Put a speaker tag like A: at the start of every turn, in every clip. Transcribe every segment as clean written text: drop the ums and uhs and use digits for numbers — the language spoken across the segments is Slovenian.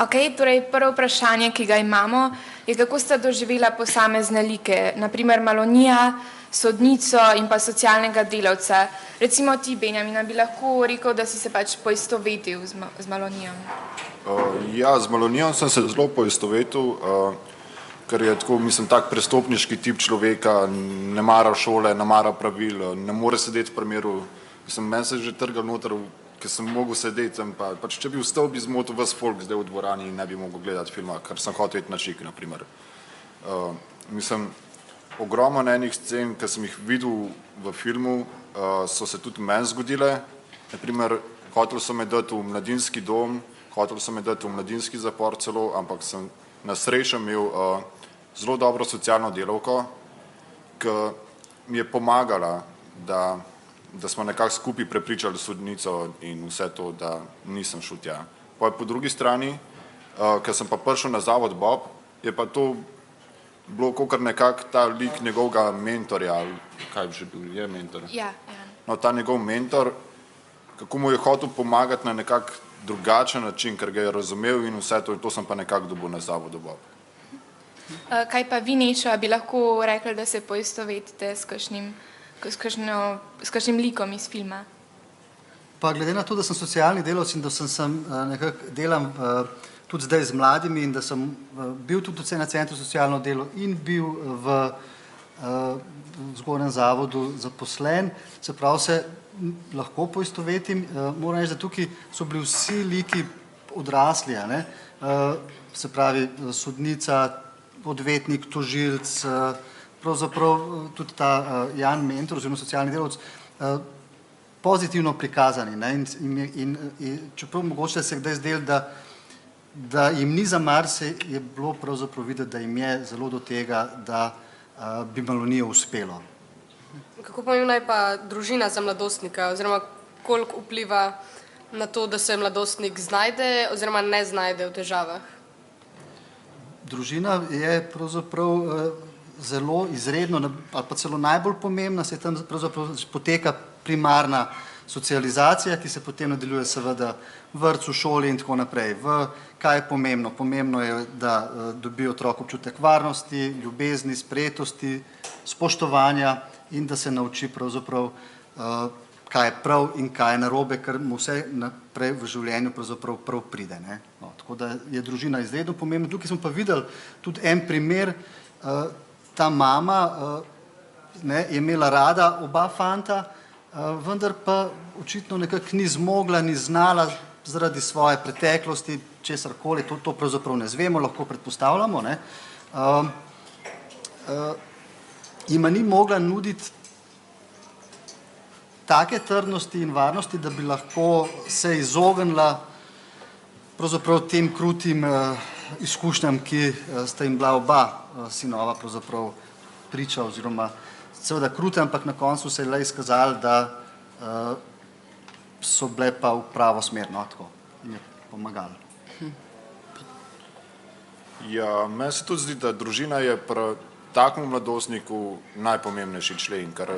A: Ok, torej prvo vprašanje, ki ga imamo, je kako sta doživela posamezne like, naprimer Malonija, sodnico in pa socialnega delavca. Recimo ti, Benjamin, bi lahko rekel, da si se pač poistovetil z Malonijo.
B: Ja, z Malonijo sem se zelo poistovetil, ker je tako, mislim, tak prestopniški tip človeka, ne mara šole, ne mara pravil, ne more sedeti v primeru, meni se že trgal noter, ker sem mogel sedeti, pač če bi vstal, bi zmotil ves folk zdaj v dvorani in ne bi mogel gledati filma, ker sem hotel iti na Čik, naprimer. Mislim, ogromno enih scen, ki sem jih videl v filmu, so se tudi meni zgodile. Naprimer, hotel so me dati v mladinski dom, hotel so me dati v mladinski zapor celo, ampak sem na srečo imel zelo dobro socialno delavko, ki mi je pomagala, da smo nekako skupaj prepričali sodnico in vse to, da nisem šel tja. Po drugi strani, ker sem pa prišel na zavod Bob, je pa to bilo kakor nekako ta lik njegovega mentorja, kaj bi že bil, je mentor?
A: Ja.
B: No, ta njegov mentor, kako mu je hotel pomagati na nekak drugačen način, ker ga je razumel in vse to, in to sem pa nekako dobil na zavodu Bob.
A: Kaj pa vi, Nečo, bi lahko rekli, da se poistovetite s kakšnim likom iz filma?
C: Pa glede na to, da sem socialni delavec in da sem nekako delam tudi zdaj z mladimi in da sem bil tudi na centru socialno delo in bil v vzgojnem zavodu zaposlen, se pravi se lahko poistovetim. Moram reči, da tukaj so bili vsi liki odrasli, se pravi sodnica, odvetnik, tožilec, pravzaprav tudi ta Jan mentor oziroma socialni delavec, pozitivno prikazani. In čeprav mogoče se kdaj zdelo, da jim ni za mar, se je bilo pravzaprav videti, da jim je zelo do tega, da bi Malonijo uspelo.
D: Kako pomembna je pa družina za mladostnika, oziroma koliko vpliva na to, da se mladostnik znajde oziroma ne znajde v težavah?
C: Družina je pravzaprav zelo izredno, ali pa celo najbolj pomembna, se tam pravzaprav poteka primarna socializacija, ki se potem nadaljuje seveda v vrtcu, šoli in tako naprej. Kaj je pomembno? Pomembno je, da dobi otrok občutek varnosti, ljubezni, sprejetosti, spoštovanja in da se nauči pravzaprav, kaj je prav in kaj je narobe, ker mu vse naprej v življenju pravzaprav prav pride. Tako da je družina izredno pomembna. Tukaj smo pa videli tudi en primer, ta mama je imela rada oba fanta, vendar pa očitno nekako ni zmogla, ni znala zaradi svoje preteklosti, česarkoli, to pravzaprav ne zvemo, lahko predpostavljamo, jima ni mogla nuditi take trdnosti in varnosti, da bi lahko se izognila pravzaprav tem krutim izkušnjam, ki sta jim bila oba sinova pravzaprav priča oziroma seveda krute, ampak na koncu se je le izkazalo, da so bile pa v pravo smer, tako in je pomagalo.
B: Ja, meni se tudi zdi, da družina je pri takem mladostniku najpomembnejši člen, ker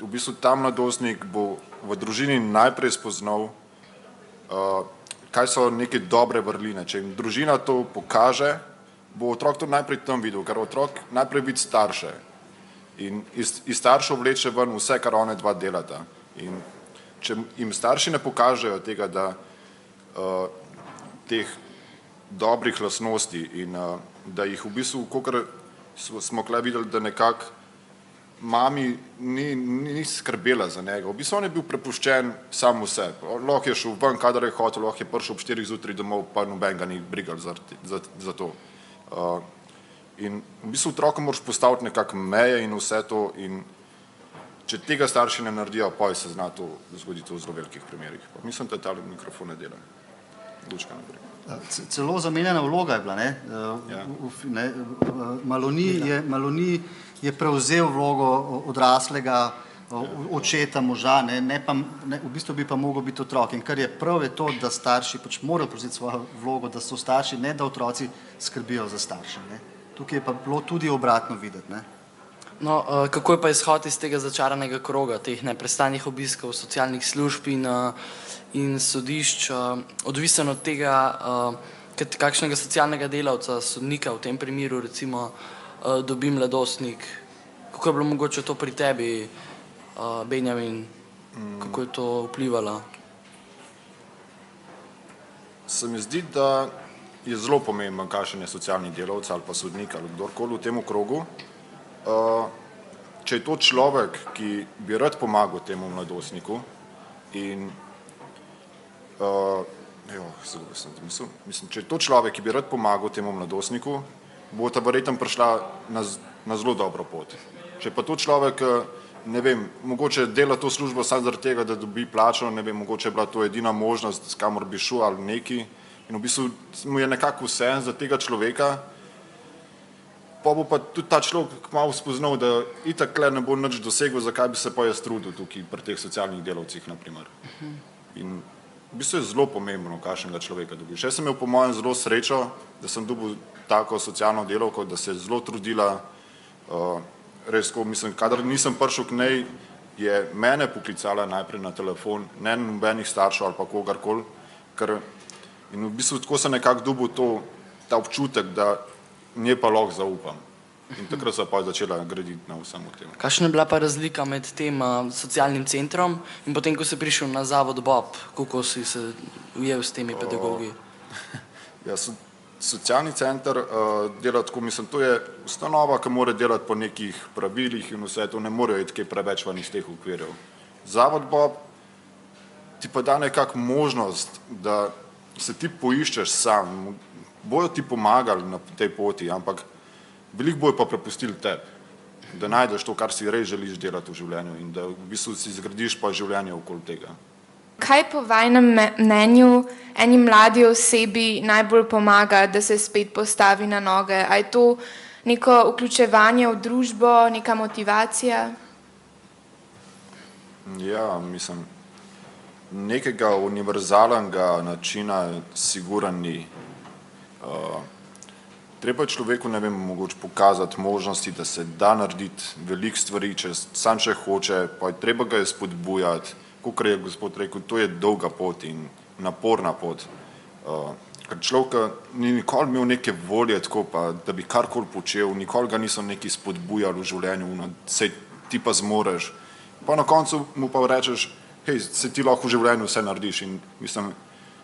B: v bistvu ta mladostnik bo v družini najprej spoznal, kaj so neke dobre vrline. Če jim družina to pokaže, bo otrok to najprej tam videl, ker otrok najprej vidi starše in iz staršev vleče ven vse, kar one dva delata. In če jim starši ne pokažejo tega, da teh dobrih lastnosti in da jih v bistvu, kakor smo kle videli, da nekako mami ni skrbela za njega. V bistvu on je bil prepuščen sam vse. Lahko je šel ven, kadar je hotel, lahko je prišel ob 4 zjutraj domov, pa noben ga ni brigal za to. In v bistvu otrokom moraš postaviti nekako meje in vse to in če tega starši ne naredijo, pa se zna to zgoditi v zelo velikih primerih. Mislim, da ta mikrofon ne dela. Lučka naprej.
C: Celo zamenjana vloga je bila, Maloni je prevzel vlogo odraslega očeta, moža, v bistvu bi pa mogel biti otrok. In kar je prav, je to, da starši pač morajo prevzeti svojo vlogo, da so starši, ne da otroci skrbijo za starše. Tukaj je pa bilo tudi obratno videti.
E: No, kako je pa izhod iz tega začaranega kroga, teh neprestanih obiskov socialnih služb in sodišč, odvisen od tega, kakšnega socialnega delavca, sodnika v tem primeru recimo dobi mladostnik. Kako je bilo mogoče to pri tebi, Benjamin? Kako je to vplivalo?
B: Se mi zdi, da je zelo pomemben, kakšen je socialni delavec ali pa sodnik ali kdorkoli v tem okrogu. Če je to človek, ki bi rad pomagal temu mladostniku in če je to človek, ki bi rad pomagal temu mladostniku, bo ta verjetno prišla na zelo dobro pot. Če pa to človek, ne vem, mogoče dela to službo samo zaradi tega, da dobi plačo, ne vem, mogoče je bila to edina možnost, kamor bi šel ali neki, in v bistvu mu je nekako vse za tega človeka, pa bo pa tudi ta človek malo spoznal, da itak ne bo nič dosegel, zakaj bi se pa jaz trudil tukaj pri teh socialnih delavcih, naprimer. In v bistvu je zelo pomembno, kakšnega človeka dobiš. Jaz sem imel po mojem zelo srečo, da sem dobil tako socialno delavko, da se je zelo trudila, res, ko mislim, kadar nisem prišel k njej, je mene poklicala najprej na telefon, ne nobenih staršev ali pa kogarkoli, in v bistvu tako sem nekako dobil ta občutek, da nje pa lahko zaupam. In takrat sem pa začela graditi na vsem o tem.
E: Kakšna je bila pa razlika med tem socialnim centrom in potem, ko si prišel na Zavod Bob, kako si se ujel s temi pedagogi?
B: Ja, socialni center dela tako, mislim, to je ustanova, ki mora delati po nekih pravilih in vse to, ne morejo iti kaj preveč van iz teh okvirjev. Zavod Bob ti pa da nekako možnost, da se ti poiščeš sam, bojo ti pomagali na tej poti, ampak veliko bojo pa prepustili tebi, da najdeš to, kar si res želiš delati v življenju in da v bistvu si zgradiš pa življenje okoli tega.
A: Kaj po vajnem mnenju eni mladi osebi najbolj pomaga, da se spet postavi na noge? A je to neko vključevanje v družbo, neka motivacija?
B: Ja, mislim, nekega univerzalnega načina sigurno ni. Treba človeku, ne vem, mogoče pokazati možnosti, da se da narediti veliko stvari, sam če hoče, pa je treba ga je spodbujati. Kakor je gospod rekel, to je dolga pot in naporna pot. Ker človek ni nikoli imel neke volje tako, pa, da bi karkoli počel, nikoli ga niso neki spodbujali v življenju, sej ti pa zmoreš. Pa na koncu mu pa rečeš, hej, se ti lahko v življenju vse narediš in mislim,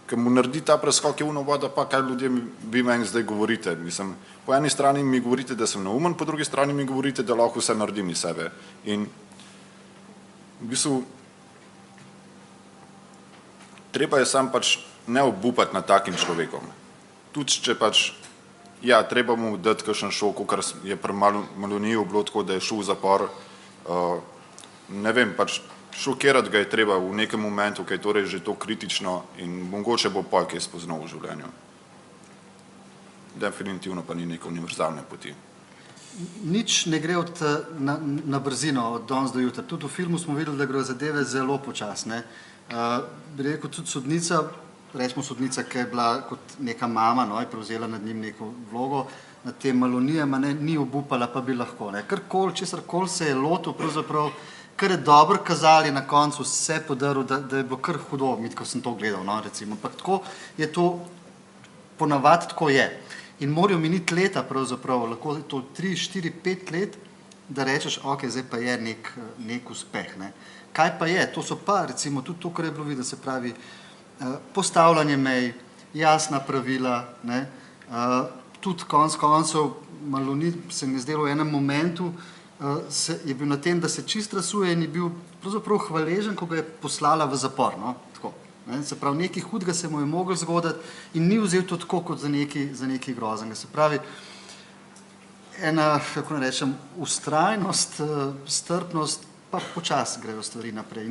B: ker mu naredi ta preskok je voda, pa kaj ljudje vi meni zdaj govorite. Mislim, po eni strani mi govorite, da sem neumen, po drugi strani mi govorite, da lahko vse naredim iz sebe. In v bistvu treba je sam pač ne obupati nad takim človekom. Tudi če pač, ja, treba mu dati kakšen šok, kar je pri Maloniju bilo tako, da je šel v zapor, ne vem, pač šokirati ga je treba v nekem momentu, kaj je torej že to kritično in mogoče bo pa kaj spoznal v življenju. Definitivno pa ni neke univerzalne poti.
C: Nič ne gre na brzino od danes do jutra. Tudi v filmu smo videli, da gre zadeve zelo počasne. Bi rekel, tudi sodnica, rečemo sodnica, ki je bila kot neka mama, je prevzela nad njim neko vlogo, nad tem Malonijem, ni obupala, pa bi lahko. Karkoli, česarkoli se je lotil, pravzaprav, kar je dobro kazali na koncu, vse podaril, da je bilo kar hudo, ko sem to gledal, recimo. Ampak tako je to, ponavadi tako je. In morajo miniti leta, pravzaprav, lahko je to 3, 4, 5 let, da rečeš, ok, zdaj pa je nek uspeh. Kaj pa je? To so pa, recimo, tudi to, kar je bilo videti, se pravi, postavljanje mej, jasna pravila, tudi koncev, Maloni se mi je zdelo v enem momentu, je bil na tem, da se čist rasuje in je bil pravzaprav hvaležen, ko ga je poslala v zapor. Se pravi, nekaj hudega se mu je mogel zgoditi in ni vzel to tako kot za nekaj groznega. Se pravi, ena, kako ne rečem, vztrajnost, strpnost, pa počasi grejo stvari naprej.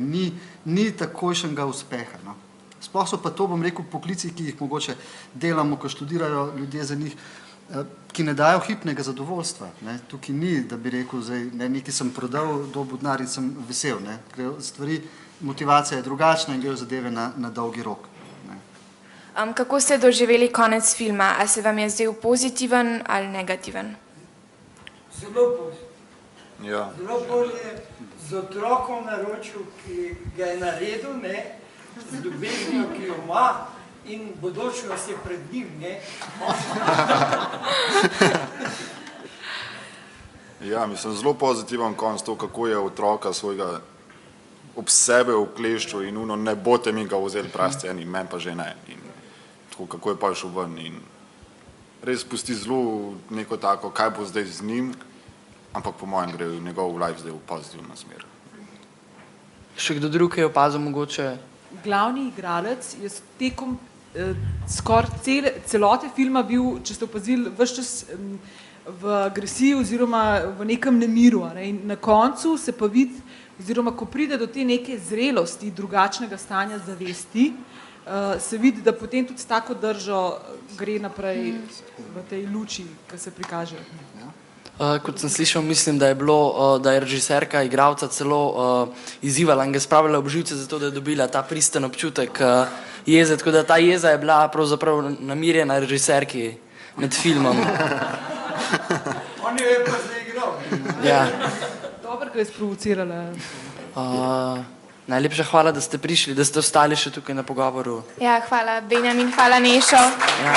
C: Ni takojšnjega uspeha. Sploh so pa to, bom rekel, poklici, ki jih mogoče delamo, ko študirajo ljudje za njih, ki ne dajo hipnega zadovoljstva. Tukaj ni, da bi rekel, nekaj sem prodal, dobil denar in sem vesel. Grejo stvari, motivacija je drugačna in grejo zadeve na dolgi rok.
A: Kako ste doživeli konec filma? A se vam je zdel pozitiven ali negativen?
F: Zelo pozitiven.
B: Ja.
F: Zelo bolje z otrokom naročil, ki ga je naredil, z ljubeznijo, ki jo ima in bodočnost je pred njim, ne?
B: Ja, mislim, zelo pozitiven konc to, kako je otroka svojega ob sebe vkleščil in ne boste mi ga vzeli prasceni, meni pa že ne. In tako, kako je pa šel ven in res pusti zelo neko tako, kaj bo zdaj z njim, ampak po mojem gre njegov life zdaj v pozitivno smer.
E: Še kdo drug je opazil mogoče?
G: Glavni igralec je tekom skoraj celote filma bil, če ste opazili, ves čas v agresiji oziroma v nekem nemiru. Ne? In na koncu se pa vidi, oziroma ko pride do te neke zrelosti, drugačnega stanja zavesti, se vidi, da potem tudi s tako držo gre naprej v tej luči, ki se prikaže.
E: Kot sem slišal, mislim, da je režiserka igralca celo izzivala in ga spravila ob živce zato, da je dobila ta pristen občutek jeze, tako da ta jeza je bila pravzaprav namirjena režiserki med filmom.
F: On je pa zdaj igral.
E: Ja.
G: Dobro, ko je sprovocirala.
E: Najlepša hvala, da ste prišli, da ste ostali še tukaj na pogovoru.
A: Ja, hvala Benjamin, hvala Nešo.
E: Ja.